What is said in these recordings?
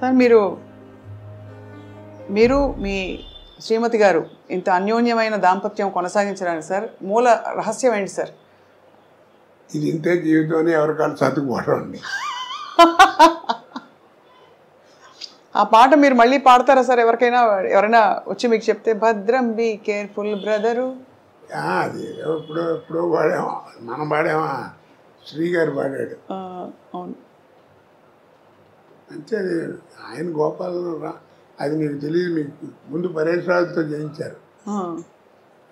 Sir మీరు మీ శ్రీమతి గారు ఇంత అన్యోన్యమైన దాంపత్యం కొనసాగించడానికి సార్ మూల రహస్యం ఏంటి సార్? ఇది ఇంతే జీవితం ఎవరికాళ్ళు సర్దుకుపోవడం అండి. ఆ పాట మీరు మళ్ళీ పాడతారా సార్? ఎవరైనా వచ్చి మీకు చెప్తే భద్రం బీ కేర్ఫుల్ బ్రదరు అది ఎప్పుడో పాడామా, మనం పాడామా, శ్రీగారు పాడాడు. అవును. అంటే ఆయన గోపాలను అది మీకు తెలియదు. మీకు ముందు పరేశ్వరాలతో చేయించారు,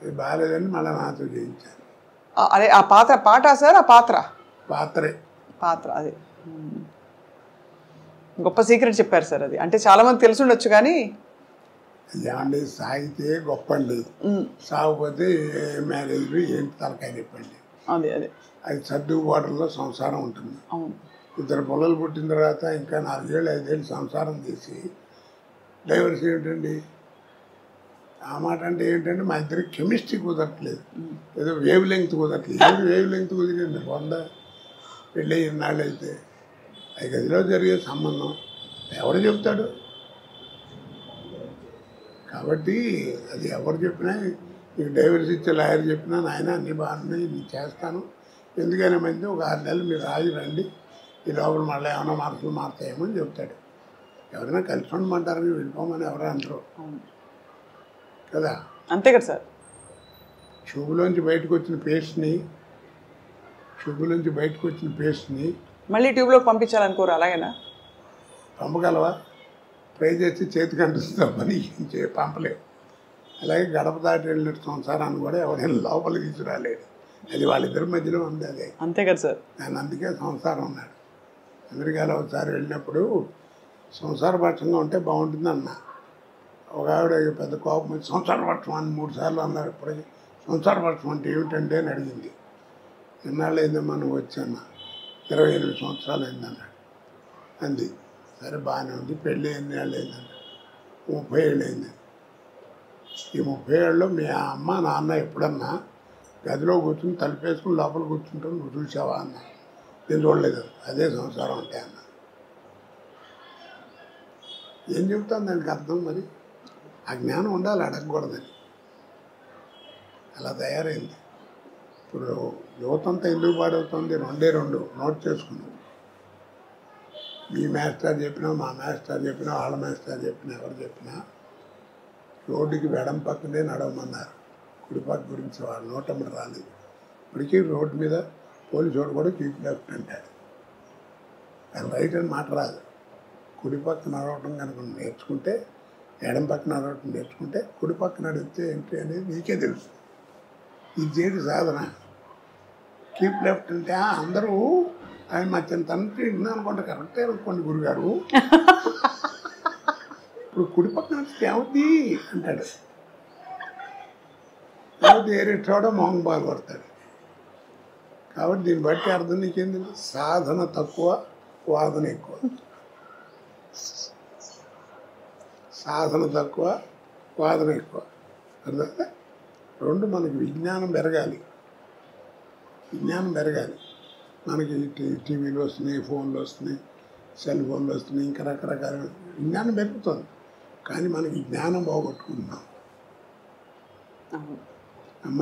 అది బాగాలేదని మళ్ళీ నాతో చేయించారు. అదే ఆ పాట సార్? ఆ పాత్ర అదే గొప్ప సీక్రెట్ చెప్పారు సార్. అది అంటే చాలా మంది తెలిసి ఉండొచ్చు కానీ ఏమండి, సాగితే గొప్ప అండి, సాగిపోతే మ్యారేజ్ ఏంటి తలకాయ చెప్పండి. అది సర్దుబాటులో సంసారం ఉంటుంది. ఇద్దరు పిల్లలు పుట్టిన తర్వాత ఇంకా 4 ఏళ్ళు 5 ఏళ్ళు సంసారం చేసి డైవర్స్ ఏమిటండి? ఆ మాట అంటే ఏంటంటే మా ఇద్దరికి కెమిస్ట్రీ కుదరట్లేదు, ఏదో వేవ్ లెంగ్త్ కుదరట్లేదు. ఏది వేవ్ లెంగ్త్ కుదిరింది? పెళ్ళి ఇన్నాళ్ళు అయితే 5 గదిలో జరిగే సంబంధం ఎవరు చెప్తాడు? కాబట్టి అది ఎవరు చెప్పినా, నీకు డైవర్స్ ఇచ్చే లాయర్ చెప్పినా నాయన అన్నీ బాగున్నాయి, నేను చేస్తాను, ఎందుకైనా మంది ఒక 6 నెలలు మీరు ఆగి రండి, ఈ లోపల మళ్ళీ ఏమైనా మార్పులు మారుతాయేమో అని చెప్తాడు. ఎవరైనా కలిసి ఉండమంటారని వెళ్ళిపోమని ఎవరు అంటారు కదా? అంతే కదా సార్. ట్యూబ్లోంచి బయటకు వచ్చిన పేస్ట్ని మళ్ళీ ట్యూబ్లోకి పంపించాలనుకోరు, అలాగేనా? పంపగలవా? ట్రై చేసి చేతికి అంటుస్తుందా పని పంపలేవు. అలాగే గడప దాటి వెళ్ళిన సంసారాన్ని కూడా ఎవరైనా లోపలికి తీసుకురాలేదు. అది వాళ్ళిద్దరి మధ్యలో ఉంది. అదే అంతే కదా సార్. నేను అందుకే సంసారం ఉన్నాడు. అమెరికాలో ఒకసారి వెళ్ళినప్పుడు సంసారపక్షంగా ఉంటే బాగుంటుంది అన్న. ఒక ఆవిడ పెద్ద కోపం వచ్చి సంసారపక్షం అని 3 సార్లు అన్నారు. ఇప్పటికీ సంసారపక్షం అంటే ఏమిటంటే అని అడిగింది. ఎన్నాళ్ళు అయిందమ్మా నువ్వు వచ్చాన్న? 28 సంవత్సరాలు అయిందన్నాడు. అంది. సరే బాగానే ఉంది. పెళ్ళి ఎన్ని ఏళ్ళు అయిందన్నాడు? 30 ఏళ్ళు అయింది. ఈ 30 ఏళ్ళలో మీ అమ్మ నాన్న ఎప్పుడన్నా గదిలో కూర్చుని తలుపేసుకుని లోపల కూర్చుంటావు నువ్వు చూసావా అన్న. నేను చూడలేదు. అదే సంసారం అంటే అన్న. ఏం చెబుతాను దానికి అర్థం? మరి ఆ జ్ఞానం ఉండాలి, అడగకూడదని. అలా తయారైంది. ఇప్పుడు యువతంతా ఎందుకు పాడవుతుంది? 2 నోట్ చేసుకున్నాం. మీ మాస్టర్ చెప్పినా, మా మాస్టర్ చెప్పినా, వాళ్ళ మాస్టర్ చెప్పినా, ఎవరు చెప్పినా రోడ్డుకి వెడం పక్కనే నడవమన్నారు. కుడిపక్క గురించి వాళ్ళ నోటమ్మడి రాలేదు. ఇప్పటికీ రోడ్డు మీద పోలీసు కూడా కీప్ లెఫ్ట్ అంటాడు. అది రైట్ అని మాట రాదు. కుడి పక్క నడవటం కనుక నేర్చుకుంటే, ఎడం పక్క నడవటం నేర్చుకుంటే కుడి పక్క నడిస్తే ఏంటి అనేది నీకే తెలుసు. ఇది చేయడు సాధన. కీప్ లెఫ్ట్ అంటే అందరూ ఆయన మా తండ్రి అనుకుంటే కరెక్టే అనుకోండి గురుగారు, ఇప్పుడు కుడి పక్క నడిస్తే ఏమవుతుంది అంటాడు. ఏమవుతుంది? ఏరే చోట మొహం బాగా పడతాడు. కాబట్టి దీన్ని బట్టి అర్థం నీకేంది? సాధన తక్కువ, వాదన ఎక్కువ. సాధన తక్కువ, వాదన ఎక్కువ. అర్థం? 2 మనకి విజ్ఞానం పెరగాలి. మనకి టీవీలు వస్తున్నాయి, ఫోన్లు వస్తున్నాయి, సెల్ ఫోన్లు వస్తున్నాయి, ఇంకా రకరకాల విజ్ఞానం పెరుగుతుంది. కానీ మనకి జ్ఞానం పోగొట్టుకుంటున్నాం. అమ్మ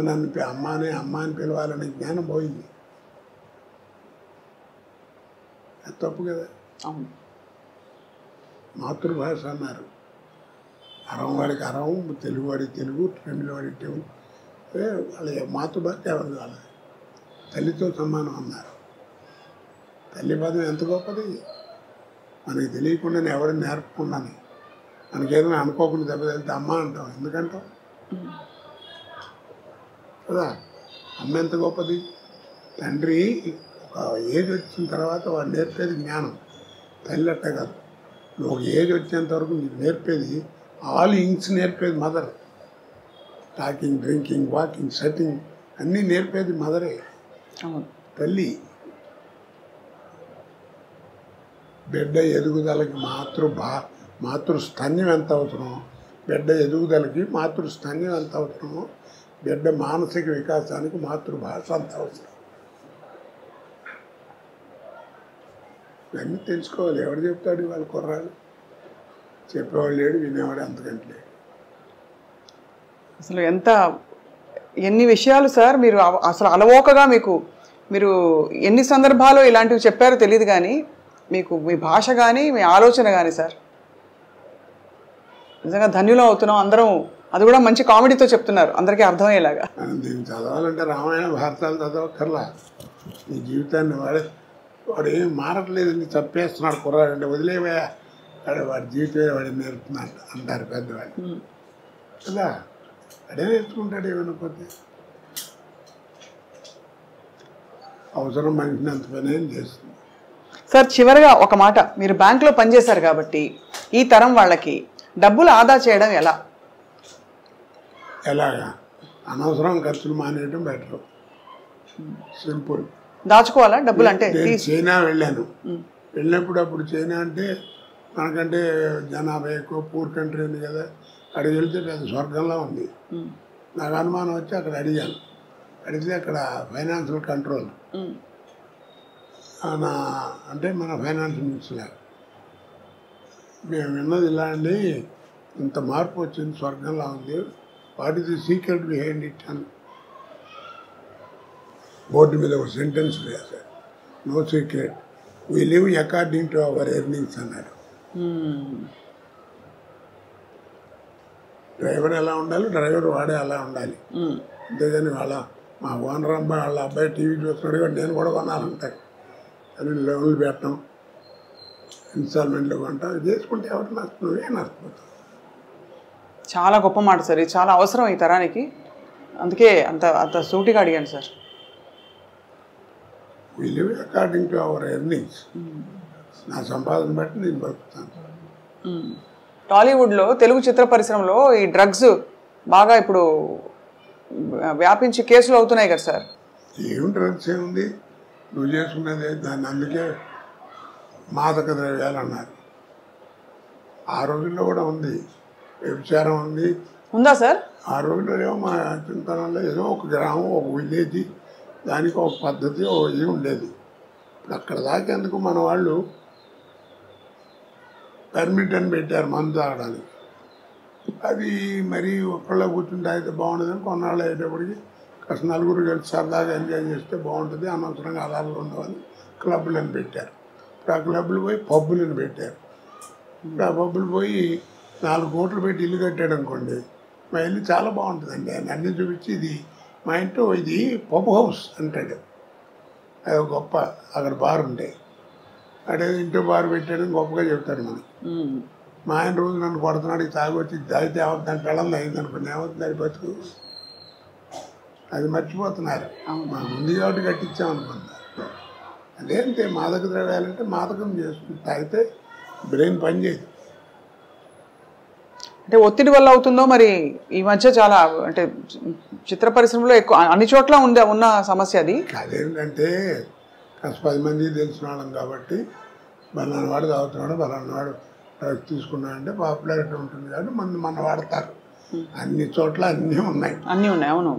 అని పిలవాలనే జ్ఞానం పోయింది. అది తప్పు కదా. మాతృభాష అన్నారు. అరవవాడికి అరవం, తెలుగువాడికి తెలుగు, తమిళవాడికి తెలుగు. వాళ్ళ మాతృభాష ఎవరు కాదు. తల్లితో సమానం అన్నారు. తల్లి పదం ఎంత గొప్పది. మనకి తెలియకుండానే ఎవరిని నేర్పకుండానే మనకేదైనా అనుకోకుండా దెబ్బతలితే అమ్మ అంటాం. ఎందుకంటాం కదా? అమ్మ ఎంత గొప్పది. తండ్రి ఒక ఏజ్ వచ్చిన తర్వాత వాడు నేర్పేది జ్ఞానం. తల్లి అట్ట కాదు. నువ్వు ఒక ఏజ్ వచ్చేంత వరకు నీకు నేర్పేది ఆల్ ఇంగ్స్ నేర్పేది mother. Talking, drinking, walking, sitting అన్నీ నేర్పేది మదరే, తల్లి. బిడ్డ ఎదుగుదలకి మాతృస్థన్యం ఎంత అవసరమో, బిడ్డ ఎదుగుదలకి మాతృస్థన్యం ఎంత అవసరమో, బిడ్డ మానసిక వికాసానికి మాతృభాష అంత అవసరం. ఇవన్నీ తెలుసుకోవాలి. ఎవరు చెప్తాడు వాళ్ళ కుర్రాడు? చెప్పేవాడు లేడు, వినేవాడు అంతకంటే లేడు. అసలు ఎన్ని విషయాలు సార్ మీరు అసలు అలవోకగా మీరు ఎన్ని సందర్భాలు ఇలాంటివి చెప్పారో తెలియదు, కానీ మీకు మీ భాష కానీ మీ ఆలోచన కానీ సార్ నిజంగా ధన్యులం అవుతున్నాం అందరం. అది కూడా మంచి కామెడీతో చెప్తున్నారు, అందరికీ అర్థమయ్యేలాగా. దీన్ని చదవాలంటే రామాయణ భారతాలు చదవక్కర్లా. నీ జీవితాన్ని వాడు ఏం మారట్లేదండి, చంపేస్తున్నాడు కుర్రాడు అంటే వదిలేవా, వాడి జీవితమే వాడి నేర్పుతున్నాడు అంటారు పెద్దవాళ్ళు కదా. అడే నేర్చుకుంటాడు ఏమనుకోతే. అవసరం మనిషిని అంత పని ఏం చేస్తుంది. సార్ చివరిగా ఒక మాట, మీరు బ్యాంకులో పనిచేశారు కాబట్టి ఈ తరం వాళ్ళకి డబ్బులు ఆదా చేయడం ఎలాగా? అనవసరం ఖర్చులు మానేయడం బెటర్, సింపుల్. దాచుకోవాలా డబ్బులు? అంటే చైనా వెళ్ళాను, వెళ్ళినప్పుడు అప్పుడు చైనా అంటే మనకంటే జనాభా ఎక్కువ, పూర్ కంట్రీ ఉంది కదా. అక్కడికి వెళ్తే పెద్ద స్వర్గంలో ఉంది. నాకు అనుమానం వచ్చి అక్కడ అడిగాను. అడిగితే అక్కడ ఫైనాన్షియల్ కంట్రోల్ అంటే మన ఫైనాన్స్ మినిస్టర్, మేము విన్నది ఇలా అండి, ఇంత మార్పు వచ్చింది, స్వర్గంలా ఉంది, what is the secret behind it అని బోర్డు మీద ఒక సెంటెన్స్ వేశారు. No secret, we live according to our earnings అన్నారు. డ్రైవర్ ఎలా ఉండాలి, డ్రైవర్ వాడే అలా ఉండాలి. అంతేగాని మా ఓనర్ అబ్బాయి వాళ్ళ అబ్బాయి టీవీ చూస్తున్నాడు కానీ నేను కూడా కొనాలంటారు. అని లోన్లు పెట్టడం, ఇన్స్టాల్మెంట్లో కొంటాం, చేసుకుంటే ఎవరు నువ్వే నష్టపోతావు. చాలా గొప్ప మాట సార్, ఇది చాలా అవసరం ఈ తరానికి. అందుకే అంత సూటిగా అడిగాను sir. We live according to our earnings. నా సంపాదన బట్టి నేను బతుకుతాను. టాలీవుడ్లో తెలుగు చిత్ర పరిశ్రమలో ఈ డ్రగ్స్ బాగా ఇప్పుడు వ్యాపించి కేసులు అవుతున్నాయి కదా సార్. ఏం డ్రగ్స్ ఏముంది, నువ్వు చేసుకునేది దాన్ని. అందుకే మాదక ద్రవ్యాలు అన్నారు. ఆ రోజుల్లో కూడా ఉంది, వ్యభిచారం ఉంది. ఉందా సార్? ఆ రోజుల్లో ఏమో మా చింతనంలో ఏదో ఒక గ్రామం, ఒక విలేజ్, దానికి ఒక పద్ధతి, ఒక ఇది ఉండేది. ఇప్పుడు అక్కడ దాకేందుకు మన వాళ్ళు పర్మిట్ అని పెట్టారు మందు తాగడానికి. అది మరీ ఒక్కళ్ళ కూర్చుంటే అయితే బాగుండదని కొన్నాళ్ళు అయ్యేటప్పటికి కాస్త నలుగురు కలిసి సరదాగా ఎంజాయ్ చేస్తే బాగుంటుంది, అనవసరంగా అలాలు ఉండవని క్లబ్బులను పెట్టారు. ఇప్పుడు ఆ క్లబ్బులు పోయి పబ్బులను పెట్టారు. ఇప్పుడు ఆ పబ్బులు పోయి 4 కోట్లు పెట్టి ఇల్లు కట్టాడు అనుకోండి, మా ఇల్లు చాలా బాగుంటుందండి ఆయన అన్నీ చూపించి, ఇది మా ఇంట్లో ఇది పబ్ హౌస్ అంటాడు. అది గొప్ప, అక్కడ బార్ ఉంటాయి, అదే ఇంట్లో బార్ పెట్టాడని గొప్పగా చెప్తాడు మనకి. మా ఆయన రోజు నన్ను కొడుతున్నాడు, ఇది తాగొచ్చి తాగితే ఏమవుతుందని పెళ్ళం అయింది అనుకోండి, ఏమవుతుంది అది బతుకు. అది మర్చిపోతున్నారు. మా ముందు కాబట్టి కట్టించామనుకున్నారు. అదేంటే మాదక ద్రవ్యాలంటే మాదకం చేసుకుంటే తాగితే బ్రెయిన్ పనిచేయదు. అంటే ఒత్తిడి వల్ల అవుతుందో మరి. ఈ మధ్య చాలా అంటే చిత్ర పరిశ్రమలో ఎక్కువ అన్ని చోట్ల ఉన్న సమస్య అది. అదేంటంటే కాస్త 10 మంది తెలిసిన వాళ్ళం కాబట్టి, బలానా వాడు తాగుతున్నాడు, బలానా వాడు డ్రగ్స్ తీసుకున్నాడంటే పాపులారిటీ ఉంటుంది కాబట్టి మన వాడతారు. అన్ని చోట్ల అన్నీ ఉన్నాయి. అవును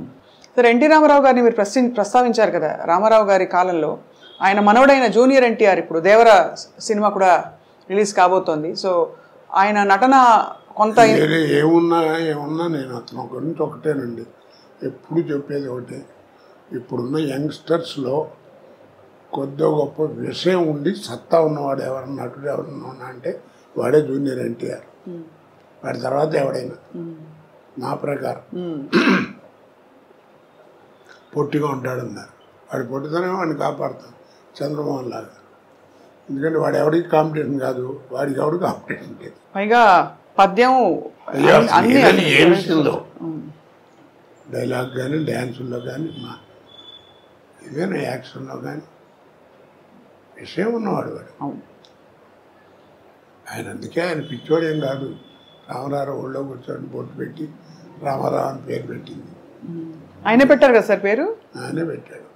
సార్. ఎన్టీ రామారావు గారిని మీరు ప్రస్తావించారు కదా. రామారావు గారి కాలంలో ఆయన మనవడైన జూనియర్ ఎన్టీఆర్ ఇప్పుడు దేవర సినిమా కూడా రిలీజ్ కాబోతోంది. సో ఆయన నటన కొంత ఏమున్నా నేను అతను గురించి ఒకటేనండి, ఎప్పుడు చెప్పేది ఒకటే. ఇప్పుడున్న యంగ్స్టర్స్లో కొద్దిగా గొప్ప విషయం ఉండి సత్తా ఉన్నవాడు ఎవరన్నా, నటుడు ఎవరన్నా ఉన్నా అంటే వాడే జూనియర్ ఎన్టీఆర్. వాడి తర్వాత ఎవడైనా నా ప్రకారం. పొట్టిగా ఉంటాడన్నారు, వాడి పొట్టితోనే వాడిని కాపాడుతాం చంద్రమోహన్ లాగా. ఎందుకంటే వాడు ఎవరికి కాంపిటీషన్ కాదు, వాడికి ఎవరికి కాంపిటీషన్ లేదు. పైగా పద్యం ఏ విషయంలో, డైలాగ్ కానీ, డ్యాన్సుల్లో కానీ, ఏదైనా యాక్షన్లో కానీ విషయం ఉన్నవాడు వాడు. ఆయన అందుకే ఆయన పిచ్చోడు ఏం కాదు. రామారావు ఊళ్ళో కూర్చొని బొట్టు పెట్టి రామారావు అని పేరు పెట్టింది. ఆయనే పెట్టారు కదా సార్ పేరు? ఆయనే పెట్టాడు.